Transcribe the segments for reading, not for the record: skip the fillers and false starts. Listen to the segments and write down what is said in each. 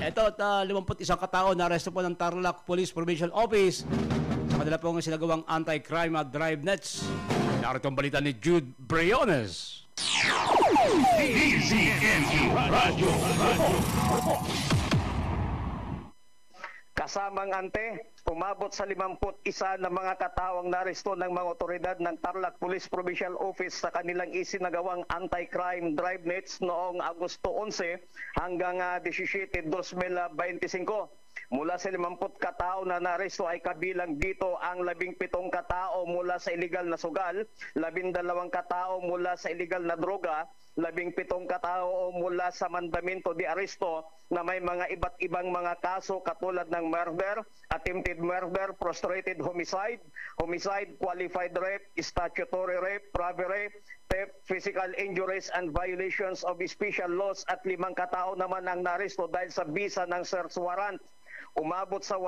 Ito at 51 katao na aresto po ng Tarlac Police Provincial Office sa kanila pong sinagawang anti-crime at drive nets. Narito ang balita ni Jude Briones. Kasamang ante, umabot sa 51 na mga kataong naresto ng mga otoridad ng Tarlac Police Provincial Office sa kanilang isinagawang anti-crime drive nets noong Agosto 11 hanggang 17, 2025. Mula sa 50 katao na naresto ay kabilang dito ang 17 katao mula sa illegal na sugal, 12 katao mula sa illegal na droga, 17 katao mula sa mandamento de aresto na may mga iba't ibang mga kaso katulad ng murder, attempted murder, prostrated homicide, homicide, qualified rape, statutory rape, robbery, theft, physical injuries and violations of special laws at 5 katao naman ang naresto dahil sa bisa ng search warrant. Umabot sa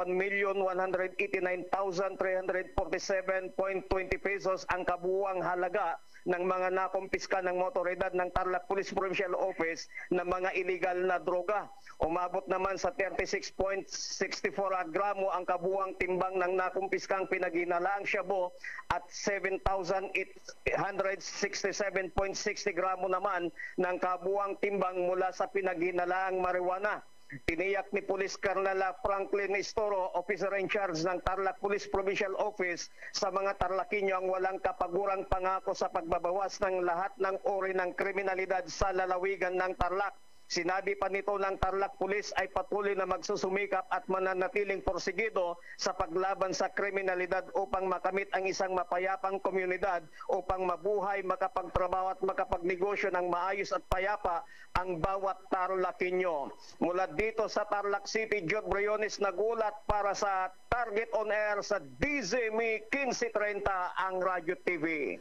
1,189,347.20 pesos ang kabuuang halaga ng mga nakumpiska ng otoridad ng Tarlac Police Provincial Office na mga illegal na droga. Umabot naman sa 36.64 gramo ang kabuuang timbang ng nakumpiskang pinaginalaang shabu at 7,867.60 gramo naman ng kabuuang timbang mula sa pinaginalaang marijuana. Tiniyak ni Police Colonel Franklin Istoro, officer in charge ng Tarlac Police Provincial Office, sa mga Tarlaqueño ang walang kapagurang pangako sa pagbabawas ng lahat ng uri ng kriminalidad sa lalawigan ng Tarlac. Sinabi pa nito ng Tarlac Police ay patuloy na magsusumikap at mananatiling porsigido sa paglaban sa kriminalidad upang makamit ang isang mapayapang komunidad upang mabuhay, makapagtrabaho at makapagnegosyo ng maayos at payapa ang bawat Tarlaqueño. Mula dito sa Tarlac City, Jude Briones nagulat para sa Target on Air sa DZME 1530 ang Radyo TV.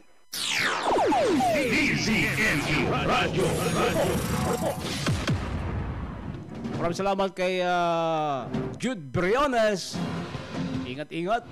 DZME Radyo. Maraming salamat kay Jude Briones. Ingat-ingat.